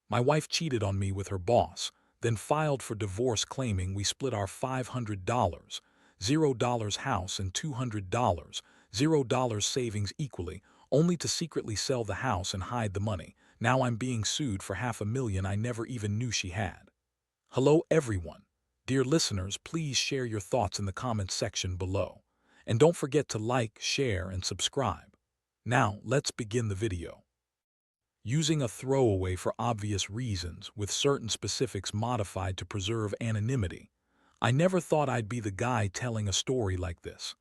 My wife cheated on me with her boss, then filed for divorce claiming we split our $500, $0 house and $200, $0 savings equally, only to secretly sell the house and hide the money. Now I'm being sued for $500,000 I never even knew she had. Hello everyone. Dear listeners, please share your thoughts in the comments section below. And don't forget to like, share, and subscribe. Now, let's begin the video. Using a throwaway for obvious reasons, with certain specifics modified to preserve anonymity. I never thought I'd be the guy telling a story like this.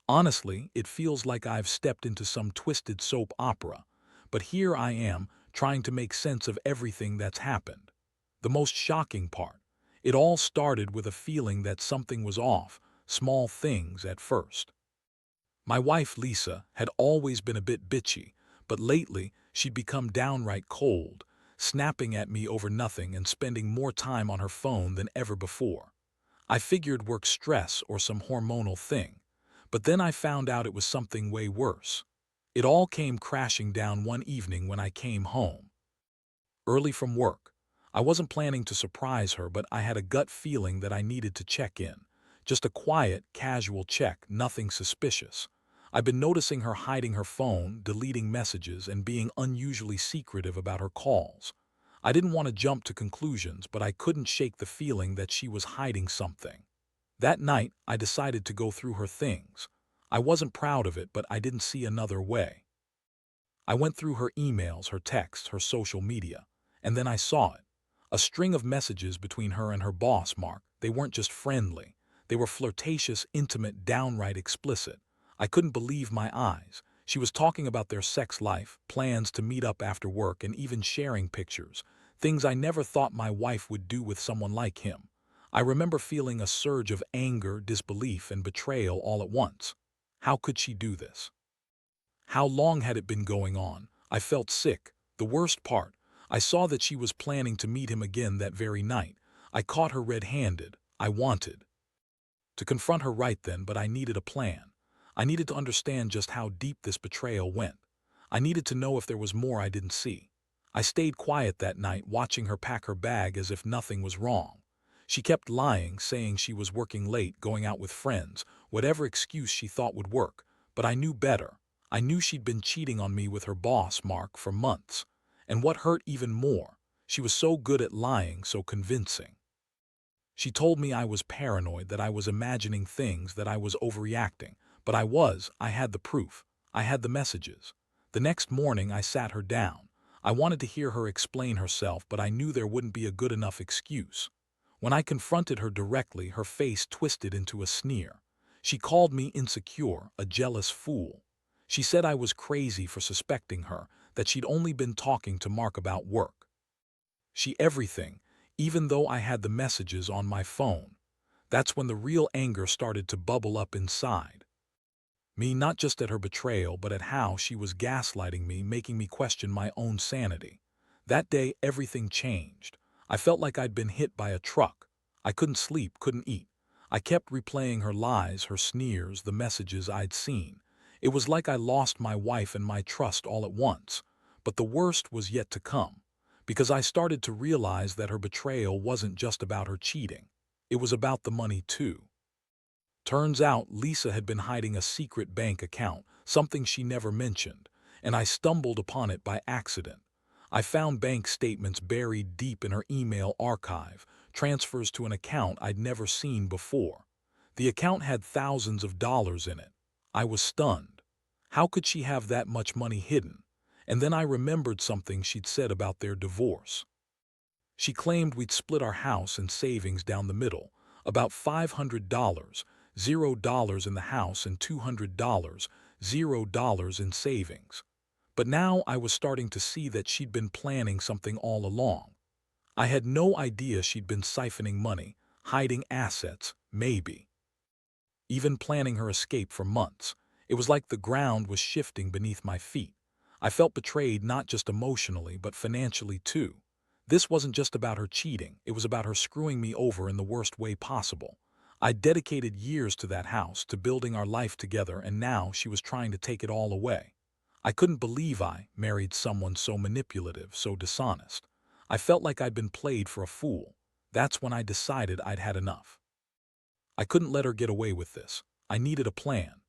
Honestly, it feels like I've stepped into some twisted soap opera, but here I am, trying to make sense of everything that's happened. The most shocking part, it all started with a feeling that something was off, small things at first. My wife, Lisa, had always been a bit bitchy, but lately she'd become downright cold, snapping at me over nothing and spending more time on her phone than ever before. I figured work stress or some hormonal thing, but then I found out it was something way worse. It all came crashing down one evening when I came home. Early from work. I wasn't planning to surprise her, but I had a gut feeling that I needed to check in. Just a quiet, casual check, nothing suspicious. I've been noticing her hiding her phone, deleting messages, and being unusually secretive about her calls. I didn't want to jump to conclusions, but I couldn't shake the feeling that she was hiding something. That night, I decided to go through her things. I wasn't proud of it, but I didn't see another way. I went through her emails, her texts, her social media, and then I saw it. A string of messages between her and her boss, Mark. They weren't just friendly. They were flirtatious, intimate, downright explicit. I couldn't believe my eyes. She was talking about their sex life, plans to meet up after work, and even sharing pictures. Things I never thought my wife would do with someone like him. I remember feeling a surge of anger, disbelief, and betrayal all at once. How could she do this? How long had it been going on? I felt sick. The worst part, I saw that she was planning to meet him again that very night. I caught her red-handed. I wanted to confront her right then, but I needed a plan. I needed to understand just how deep this betrayal went. I needed to know if there was more I didn't see. I stayed quiet that night, watching her pack her bag as if nothing was wrong. She kept lying, saying she was working late, going out with friends, whatever excuse she thought would work. But I knew better. I knew she'd been cheating on me with her boss, Mark, for months. And what hurt even more, she was so good at lying, so convincing. She told me I was paranoid, that I was imagining things, that I was overreacting. But I had the proof. I had the messages. The next morning I sat her down. I wanted to hear her explain herself, but I knew there wouldn't be a good enough excuse. When I confronted her directly, her face twisted into a sneer. She called me insecure, a jealous fool. She said I was crazy for suspecting her, that she'd only been talking to Mark about work. She everything, even though I had the messages on my phone. That's when the real anger started to bubble up inside. Me, not just at her betrayal, but at how she was gaslighting me, making me question my own sanity. That day, everything changed. I felt like I'd been hit by a truck. I couldn't sleep, couldn't eat. I kept replaying her lies, her sneers, the messages I'd seen. It was like I lost my wife and my trust all at once. But the worst was yet to come, because I started to realize that her betrayal wasn't just about her cheating. It was about the money too. Turns out Lisa had been hiding a secret bank account, something she never mentioned, and I stumbled upon it by accident. I found bank statements buried deep in her email archive, transfers to an account I'd never seen before. The account had thousands of dollars in it. I was stunned. How could she have that much money hidden? And then I remembered something she'd said about their divorce. She claimed we'd split our house and savings down the middle, about $500, $0 in the house and $200, $0 in savings. But now I was starting to see that she'd been planning something all along. I had no idea she'd been siphoning money, hiding assets, maybe even planning her escape for months. It was like the ground was shifting beneath my feet. I felt betrayed, not just emotionally, but financially too. This wasn't just about her cheating, it was about her screwing me over in the worst way possible. I dedicated years to that house, to building our life together, and now she was trying to take it all away. I couldn't believe I married someone so manipulative, so dishonest. I felt like I'd been played for a fool. That's when I decided I'd had enough. I couldn't let her get away with this. I needed a plan.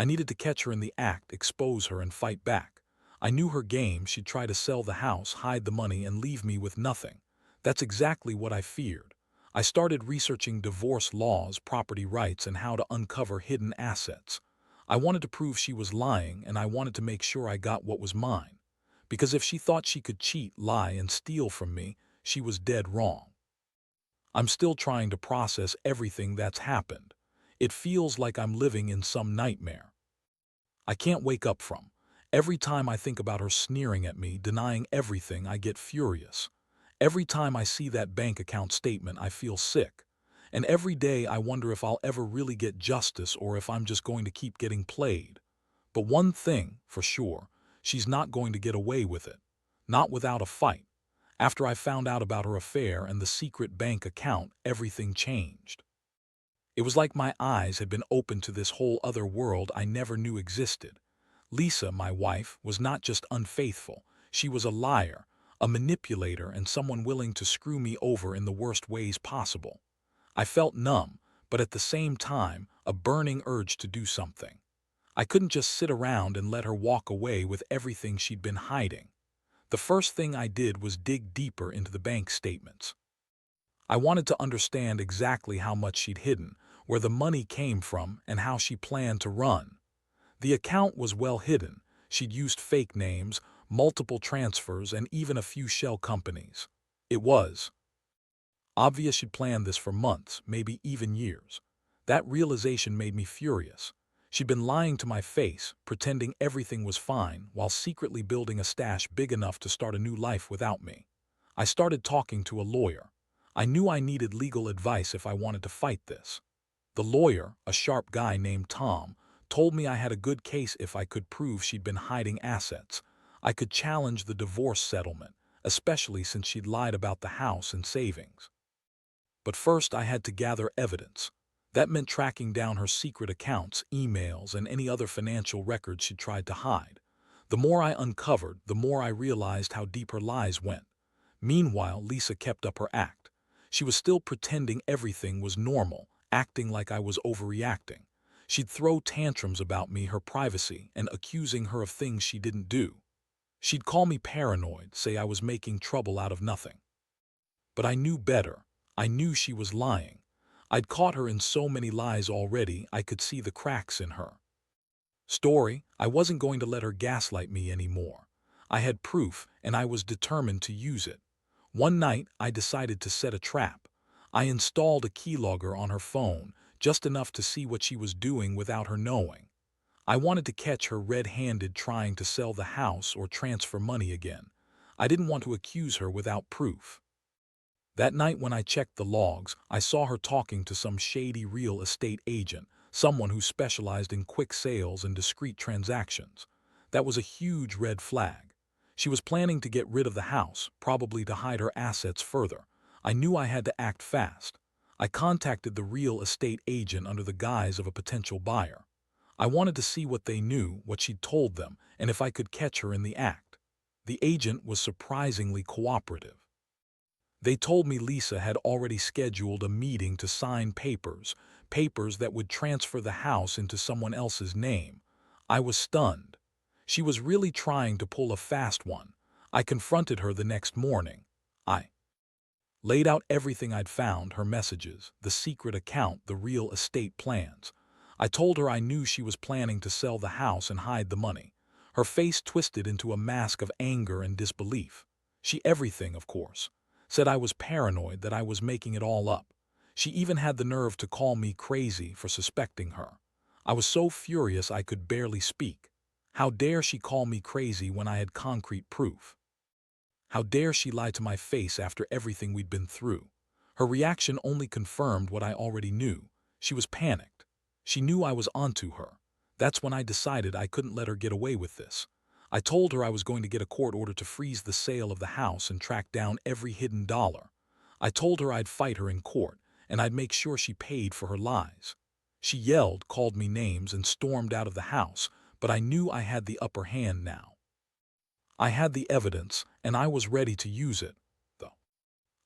I needed to catch her in the act, expose her, and fight back. I knew her game. She'd try to sell the house, hide the money, and leave me with nothing. That's exactly what I feared. I started researching divorce laws, property rights, and how to uncover hidden assets. I wanted to prove she was lying, and I wanted to make sure I got what was mine. Because if she thought she could cheat, lie, and steal from me, she was dead wrong. I'm still trying to process everything that's happened. It feels like I'm living in some nightmare I can't wake up from. Every time I think about her sneering at me, denying everything, I get furious. Every time I see that bank account statement, I feel sick. And every day I wonder if I'll ever really get justice or if I'm just going to keep getting played. But one thing, for sure, she's not going to get away with it. Not without a fight. After I found out about her affair and the secret bank account, everything changed. It was like my eyes had been opened to this whole other world I never knew existed. Lisa, my wife, was not just unfaithful. She was a liar, a manipulator, and someone willing to screw me over in the worst ways possible. I felt numb, but at the same time, a burning urge to do something. I couldn't just sit around and let her walk away with everything she'd been hiding. The first thing I did was dig deeper into the bank statements. I wanted to understand exactly how much she'd hidden, where the money came from, and how she planned to run. The account was well hidden. She'd used fake names, multiple transfers, and even a few shell companies. It was obvious she'd planned this for months, maybe even years. That realization made me furious. She'd been lying to my face, pretending everything was fine, while secretly building a stash big enough to start a new life without me. I started talking to a lawyer. I knew I needed legal advice if I wanted to fight this. The lawyer, a sharp guy named Tom, told me I had a good case if I could prove she'd been hiding assets. I could challenge the divorce settlement, especially since she'd lied about the house and savings. But first I had to gather evidence. That meant tracking down her secret accounts, emails, and any other financial records she'd tried to hide. The more I uncovered, the more I realized how deep her lies went. Meanwhile, Lisa kept up her act. She was still pretending everything was normal, acting like I was overreacting. She'd throw tantrums about me, her privacy, and accusing her of things she didn't do. She'd call me paranoid, say I was making trouble out of nothing. But I knew better. I knew she was lying. I'd caught her in so many lies already, I could see the cracks in her story. I wasn't going to let her gaslight me anymore. I had proof, and I was determined to use it. One night, I decided to set a trap. I installed a keylogger on her phone, just enough to see what she was doing without her knowing. I wanted to catch her red-handed trying to sell the house or transfer money again. I didn't want to accuse her without proof. That night when I checked the logs, I saw her talking to some shady real estate agent, someone who specialized in quick sales and discreet transactions. That was a huge red flag. She was planning to get rid of the house, probably to hide her assets further. I knew I had to act fast. I contacted the real estate agent under the guise of a potential buyer. I wanted to see what they knew, what she'd told them, and if I could catch her in the act. The agent was surprisingly cooperative. They told me Lisa had already scheduled a meeting to sign papers that would transfer the house into someone else's name. I was stunned. She was really trying to pull a fast one. I confronted her the next morning. I laid out everything I'd found, her messages, the secret account, the real estate plans. I told her I knew she was planning to sell the house and hide the money. Her face twisted into a mask of anger and disbelief. She everything, of course. Said I was paranoid, that I was making it all up. She even had the nerve to call me crazy for suspecting her. I was so furious I could barely speak. How dare she call me crazy when I had concrete proof? How dare she lie to my face after everything we'd been through? Her reaction only confirmed what I already knew. She was panicked. She knew I was onto her. That's when I decided I couldn't let her get away with this. I told her I was going to get a court order to freeze the sale of the house and track down every hidden dollar. I told her I'd fight her in court, and I'd make sure she paid for her lies. She yelled, called me names, and stormed out of the house, but I knew I had the upper hand now. I had the evidence, and I was ready to use it, though.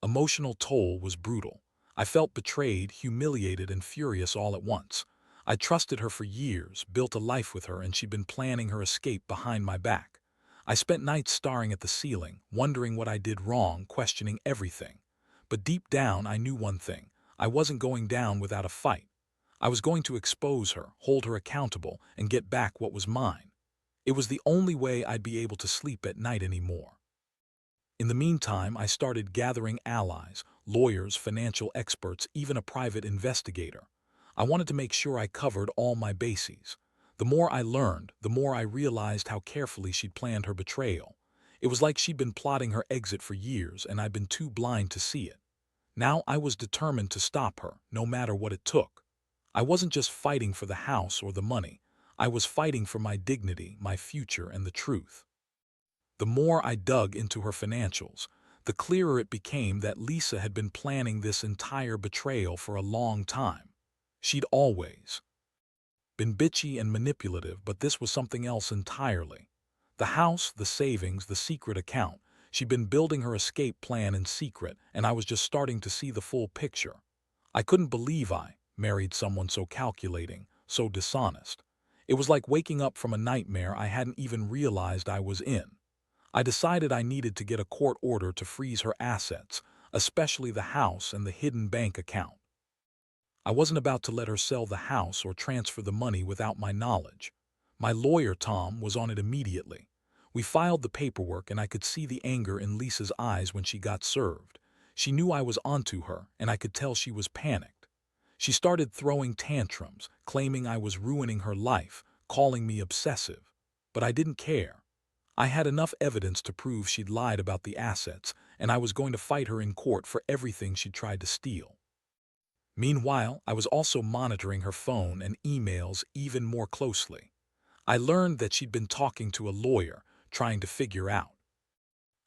Emotional toll was brutal. I felt betrayed, humiliated, and furious all at once. I trusted her for years, built a life with her, and she'd been planning her escape behind my back. I spent nights staring at the ceiling, wondering what I did wrong, questioning everything. But deep down, I knew one thing. I wasn't going down without a fight. I was going to expose her, hold her accountable, and get back what was mine. It was the only way I'd be able to sleep at night anymore. In the meantime, I started gathering allies, lawyers, financial experts, even a private investigator. I wanted to make sure I covered all my bases. The more I learned, the more I realized how carefully she'd planned her betrayal. It was like she'd been plotting her exit for years, and I'd been too blind to see it. Now I was determined to stop her, no matter what it took. I wasn't just fighting for the house or the money. I was fighting for my dignity, my future, and the truth. The more I dug into her financials, the clearer it became that Lisa had been planning this entire betrayal for a long time. She'd always been bitchy and manipulative, but this was something else entirely. The house, the savings, the secret account. She'd been building her escape plan in secret, and I was just starting to see the full picture. I couldn't believe I married someone so calculating, so dishonest. It was like waking up from a nightmare I hadn't even realized I was in. I decided I needed to get a court order to freeze her assets, especially the house and the hidden bank account. I wasn't about to let her sell the house or transfer the money without my knowledge. My lawyer, Tom, was on it immediately. We filed the paperwork, and I could see the anger in Lisa's eyes when she got served. She knew I was onto her, and I could tell she was panicked. She started throwing tantrums, claiming I was ruining her life, calling me obsessive. But I didn't care. I had enough evidence to prove she'd lied about the assets, and I was going to fight her in court for everything she'd tried to steal. Meanwhile, I was also monitoring her phone and emails even more closely. I learned that she'd been talking to a lawyer, trying to figure out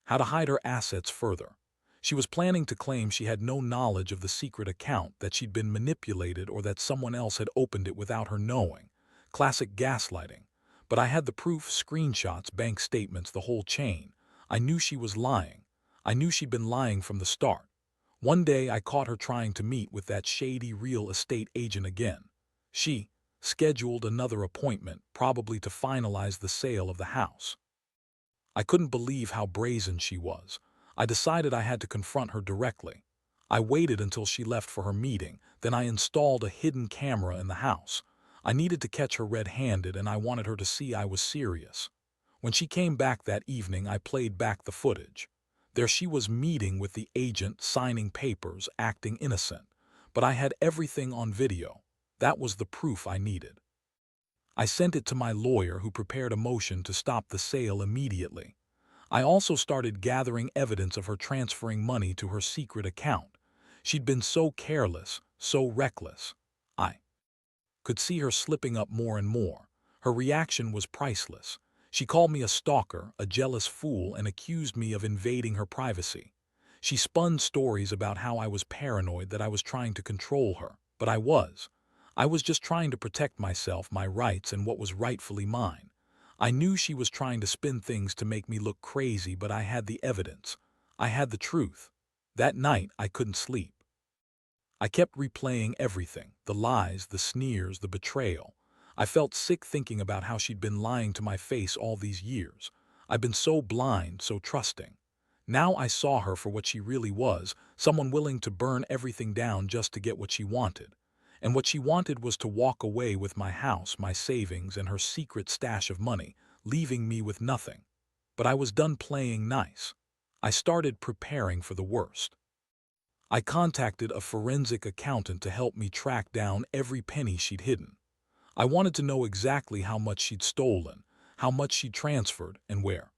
how to hide her assets further. She was planning to claim she had no knowledge of the secret account, that she'd been manipulated, or that someone else had opened it without her knowing. Classic gaslighting. But I had the proof, screenshots, bank statements, the whole chain. I knew she was lying. I knew she'd been lying from the start. One day I caught her trying to meet with that shady real estate agent again. She scheduled another appointment, probably to finalize the sale of the house. I couldn't believe how brazen she was. I decided I had to confront her directly. I waited until she left for her meeting, then I installed a hidden camera in the house. I needed to catch her red-handed, and I wanted her to see I was serious. When she came back that evening, I played back the footage. There she was, meeting with the agent, signing papers, acting innocent. But I had everything on video. That was the proof I needed. I sent it to my lawyer, who prepared a motion to stop the sale immediately. I also started gathering evidence of her transferring money to her secret account. She'd been so careless, so reckless. I could see her slipping up more and more. Her reaction was priceless. She called me a stalker, a jealous fool, and accused me of invading her privacy. She spun stories about how I was paranoid, that I was trying to control her. But I was. I was just trying to protect myself, my rights, and what was rightfully mine. I knew she was trying to spin things to make me look crazy, but I had the evidence. I had the truth. That night, I couldn't sleep. I kept replaying everything, the lies, the sneers, the betrayal. I felt sick thinking about how she'd been lying to my face all these years. I'd been so blind, so trusting. Now I saw her for what she really was, someone willing to burn everything down just to get what she wanted. And what she wanted was to walk away with my house, my savings, and her secret stash of money, leaving me with nothing. But I was done playing nice. I started preparing for the worst. I contacted a forensic accountant to help me track down every penny she'd hidden. I wanted to know exactly how much she'd stolen, how much she'd transferred, and where.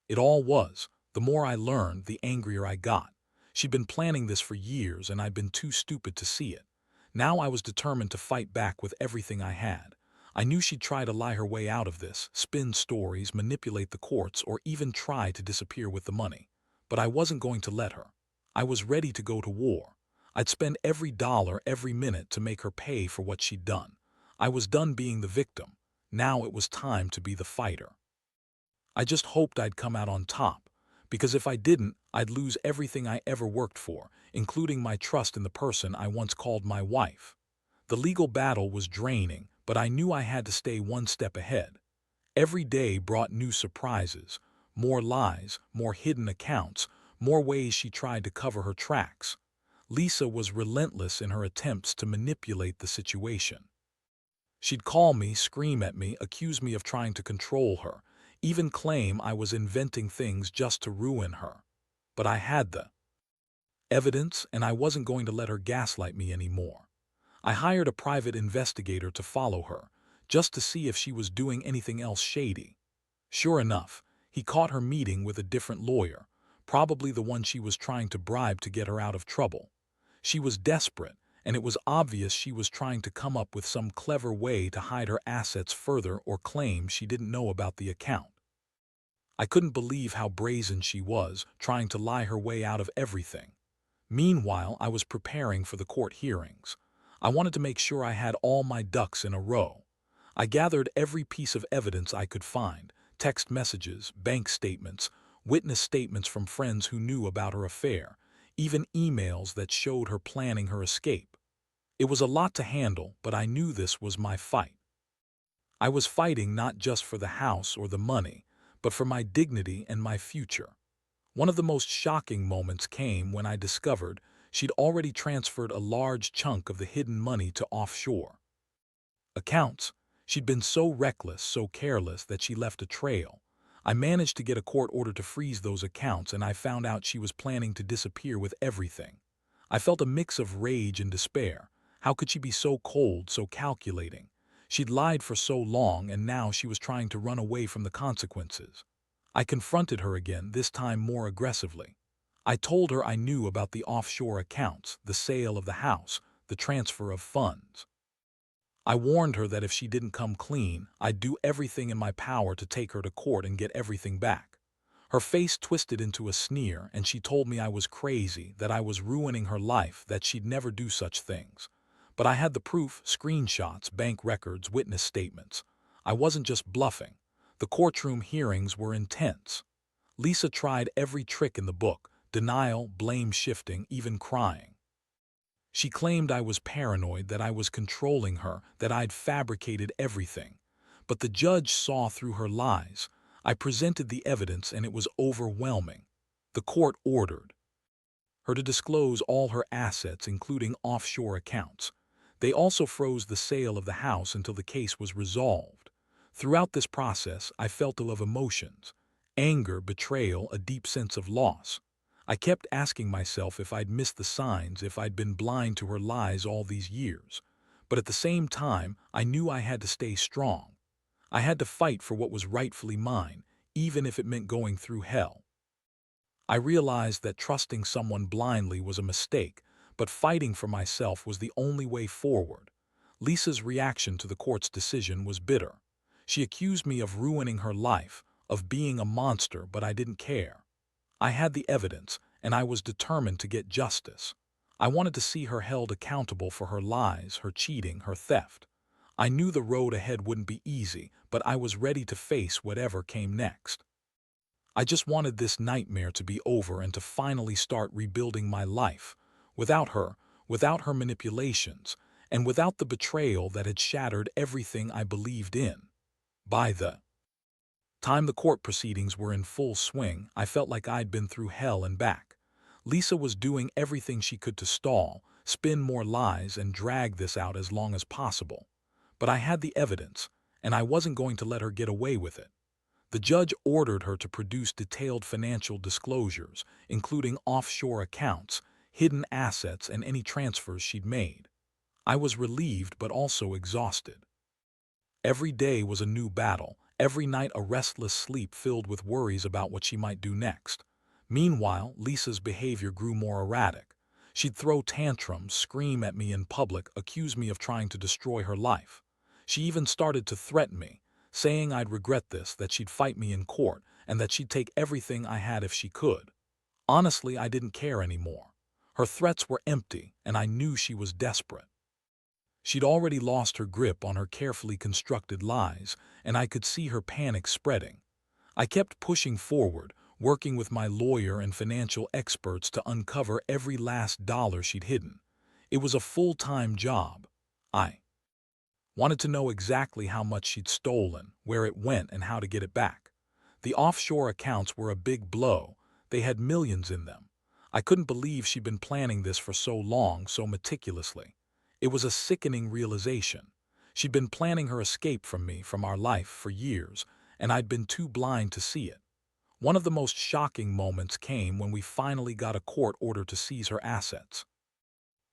It all was. The more I learned, the angrier I got. She'd been planning this for years, and I'd been too stupid to see it. Now I was determined to fight back with everything I had. I knew she'd try to lie her way out of this, spin stories, manipulate the courts, or even try to disappear with the money. But I wasn't going to let her. I was ready to go to war. I'd spend every dollar, every minute to make her pay for what she'd done. I was done being the victim. Now it was time to be the fighter. I just hoped I'd come out on top. Because if I didn't, I'd lose everything I ever worked for, including my trust in the person I once called my wife. The legal battle was draining, but I knew I had to stay one step ahead. Every day brought new surprises, more lies, more hidden accounts, more ways she tried to cover her tracks. Lisa was relentless in her attempts to manipulate the situation. She'd call me, scream at me, accuse me of trying to control her, even claim I was inventing things just to ruin her. But I had the evidence, and I wasn't going to let her gaslight me anymore. I hired a private investigator to follow her, just to see if she was doing anything else shady. Sure enough, he caught her meeting with a different lawyer, probably the one she was trying to bribe to get her out of trouble. She was desperate, and it was obvious she was trying to come up with some clever way to hide her assets further or claim she didn't know about the account. I couldn't believe how brazen she was, trying to lie her way out of everything. Meanwhile, I was preparing for the court hearings. I wanted to make sure I had all my ducks in a row. I gathered every piece of evidence I could find: text messages, bank statements, witness statements from friends who knew about her affair, even emails that showed her planning her escape. It was a lot to handle, but I knew this was my fight. I was fighting not just for the house or the money, but for my dignity and my future. One of the most shocking moments came when I discovered she'd already transferred a large chunk of the hidden money to offshore accounts. She'd been so reckless, so careless that she left a trail. I managed to get a court order to freeze those accounts, and I found out she was planning to disappear with everything. I felt a mix of rage and despair. How could she be so cold, so calculating? She'd lied for so long, and now she was trying to run away from the consequences. I confronted her again, this time more aggressively. I told her I knew about the offshore accounts, the sale of the house, the transfer of funds. I warned her that if she didn't come clean, I'd do everything in my power to take her to court and get everything back. Her face twisted into a sneer, and she told me I was crazy, that I was ruining her life, that she'd never do such things. But I had the proof: screenshots, bank records, witness statements. I wasn't just bluffing. The courtroom hearings were intense. Lisa tried every trick in the book: denial, blame shifting, even crying. She claimed I was paranoid, that I was controlling her, that I'd fabricated everything. But the judge saw through her lies. I presented the evidence, and it was overwhelming. The court ordered her to disclose all her assets, including offshore accounts. They also froze the sale of the house until the case was resolved. Throughout this process, I felt a lot of emotions: anger, betrayal, a deep sense of loss. I kept asking myself if I'd missed the signs, if I'd been blind to her lies all these years. But at the same time, I knew I had to stay strong. I had to fight for what was rightfully mine, even if it meant going through hell. I realized that trusting someone blindly was a mistake, but fighting for myself was the only way forward. Lisa's reaction to the court's decision was bitter. She accused me of ruining her life, of being a monster, but I didn't care. I had the evidence, and I was determined to get justice. I wanted to see her held accountable for her lies, her cheating, her theft. I knew the road ahead wouldn't be easy, but I was ready to face whatever came next. I just wanted this nightmare to be over and to finally start rebuilding my life, without her manipulations, and without the betrayal that had shattered everything I believed in. By the time the court proceedings were in full swing, I felt like I'd been through hell and back. Lisa was doing everything she could to stall, spin more lies, and drag this out as long as possible. But I had the evidence, and I wasn't going to let her get away with it. The judge ordered her to produce detailed financial disclosures, including offshore accounts, hidden assets, and any transfers she'd made. I was relieved but also exhausted. Every day was a new battle, every night a restless sleep filled with worries about what she might do next. Meanwhile, Lisa's behavior grew more erratic. She'd throw tantrums, scream at me in public, accuse me of trying to destroy her life. She even started to threaten me, saying I'd regret this, that she'd fight me in court, and that she'd take everything I had if she could. Honestly, I didn't care anymore. Her threats were empty, and I knew she was desperate. She'd already lost her grip on her carefully constructed lies, and I could see her panic spreading. I kept pushing forward, working with my lawyer and financial experts to uncover every last dollar she'd hidden. It was a full-time job. I wanted to know exactly how much she'd stolen, where it went, and how to get it back. The offshore accounts were a big blow. They had millions in them. I couldn't believe she'd been planning this for so long, so meticulously. It was a sickening realization. She'd been planning her escape from me, from our life, for years, and I'd been too blind to see it. One of the most shocking moments came when we finally got a court order to seize her assets.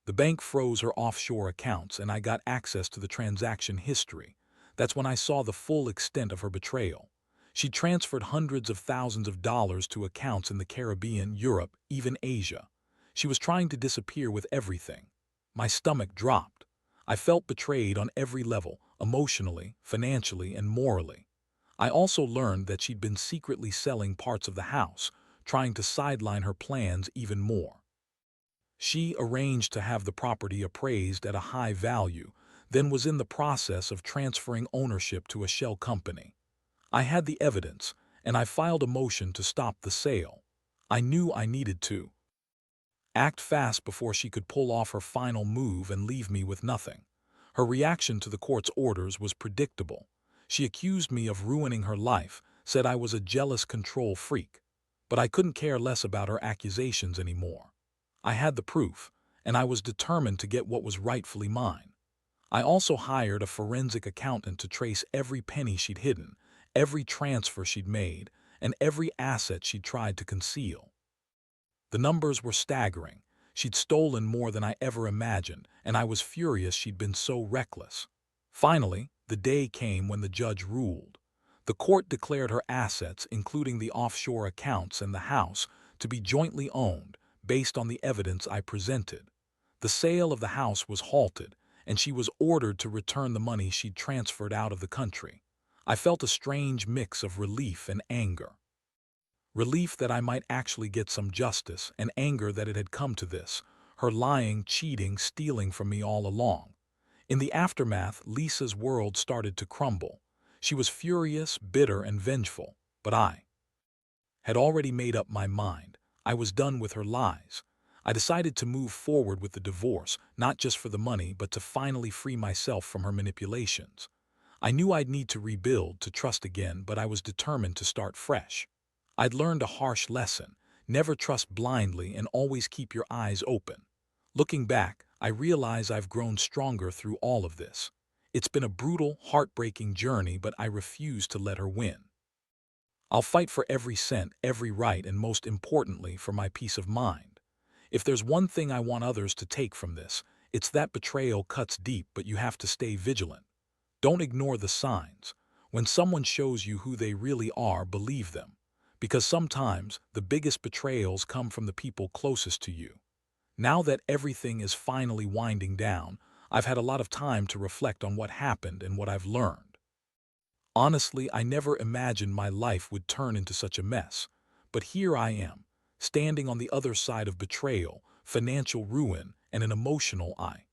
The bank froze her offshore accounts, and I got access to the transaction history. That's when I saw the full extent of her betrayal. She transferred hundreds of thousands of dollars to accounts in the Caribbean, Europe, even Asia. She was trying to disappear with everything. My stomach dropped. I felt betrayed on every level, emotionally, financially, and morally. I also learned that she'd been secretly selling parts of the house, trying to sideline her plans even more. She arranged to have the property appraised at a high value, then was in the process of transferring ownership to a shell company. I had the evidence, and I filed a motion to stop the sale. I knew I needed to act fast before she could pull off her final move and leave me with nothing. Her reaction to the court's orders was predictable. She accused me of ruining her life, said I was a jealous control freak. But I couldn't care less about her accusations anymore. I had the proof, and I was determined to get what was rightfully mine. I also hired a forensic accountant to trace every penny she'd hidden, every transfer she'd made, and every asset she'd tried to conceal. The numbers were staggering. She'd stolen more than I ever imagined, and I was furious she'd been so reckless. Finally, the day came when the judge ruled. The court declared her assets, including the offshore accounts and the house, to be jointly owned, based on the evidence I presented. The sale of the house was halted, and she was ordered to return the money she'd transferred out of the country. I felt a strange mix of relief and anger. Relief that I might actually get some justice, and anger that it had come to this, her lying, cheating, stealing from me all along. In the aftermath, Lisa's world started to crumble. She was furious, bitter, and vengeful, but I had already made up my mind. I was done with her lies. I decided to move forward with the divorce, not just for the money, but to finally free myself from her manipulations. I knew I'd need to rebuild, to trust again, but I was determined to start fresh. I'd learned a harsh lesson: never trust blindly and always keep your eyes open. Looking back, I realize I've grown stronger through all of this. It's been a brutal, heartbreaking journey, but I refuse to let her win. I'll fight for every cent, every right, and most importantly, for my peace of mind. If there's one thing I want others to take from this, it's that betrayal cuts deep, but you have to stay vigilant. Don't ignore the signs. When someone shows you who they really are, believe them. Because sometimes the biggest betrayals come from the people closest to you. Now that everything is finally winding down, I've had a lot of time to reflect on what happened and what I've learned. Honestly, I never imagined my life would turn into such a mess. But here I am, standing on the other side of betrayal, financial ruin, and an emotional I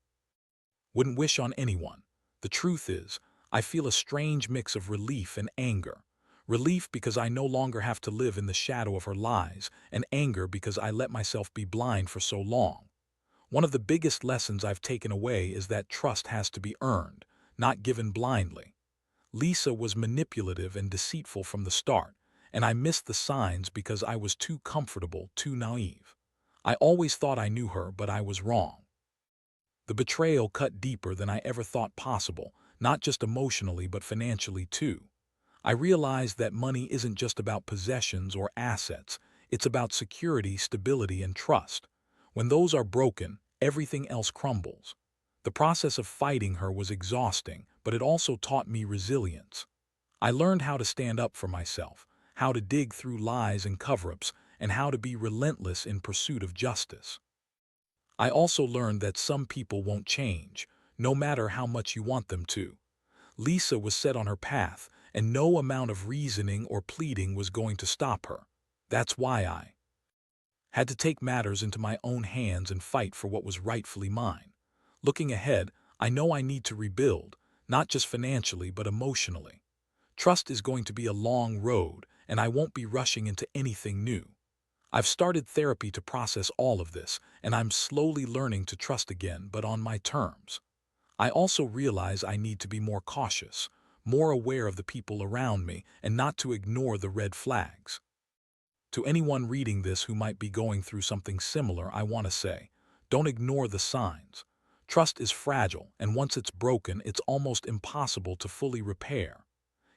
wouldn't wish on anyone. The truth is, I feel a strange mix of relief and anger. Relief because I no longer have to live in the shadow of her lies, and anger because I let myself be blind for so long. One of the biggest lessons I've taken away is that trust has to be earned, not given blindly. Lisa was manipulative and deceitful from the start, and I missed the signs because I was too comfortable, too naive. I always thought I knew her, but I was wrong. The betrayal cut deeper than I ever thought possible, not just emotionally but financially too. I realized that money isn't just about possessions or assets, it's about security, stability, and trust. When those are broken, everything else crumbles. The process of fighting her was exhausting, but it also taught me resilience. I learned how to stand up for myself, how to dig through lies and cover-ups, and how to be relentless in pursuit of justice. I also learned that some people won't change, no matter how much you want them to. Lisa was set on her path, and no amount of reasoning or pleading was going to stop her. That's why I had to take matters into my own hands and fight for what was rightfully mine. Looking ahead, I know I need to rebuild, not just financially but emotionally. Trust is going to be a long road, and I won't be rushing into anything new. I've started therapy to process all of this, and I'm slowly learning to trust again, but on my terms. I also realize I need to be more cautious, more aware of the people around me, and not to ignore the red flags. To anyone reading this who might be going through something similar, I want to say, don't ignore the signs. Trust is fragile, and once it's broken, it's almost impossible to fully repair.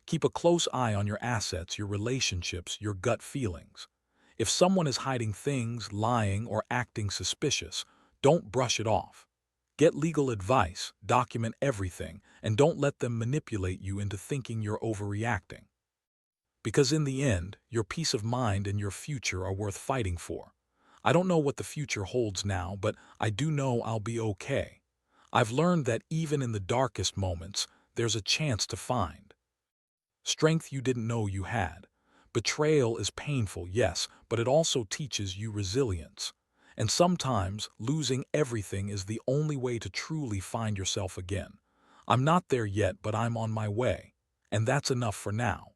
Keep a close eye on your assets, your relationships, your gut feelings. If someone is hiding things, lying, or acting suspicious, don't brush it off. Get legal advice, document everything, and don't let them manipulate you into thinking you're overreacting. Because in the end, your peace of mind and your future are worth fighting for. I don't know what the future holds now, but I do know I'll be okay. I've learned that even in the darkest moments, there's a chance to find strength you didn't know you had. Betrayal is painful, yes, but it also teaches you resilience. And sometimes, losing everything is the only way to truly find yourself again. I'm not there yet, but I'm on my way. And that's enough for now.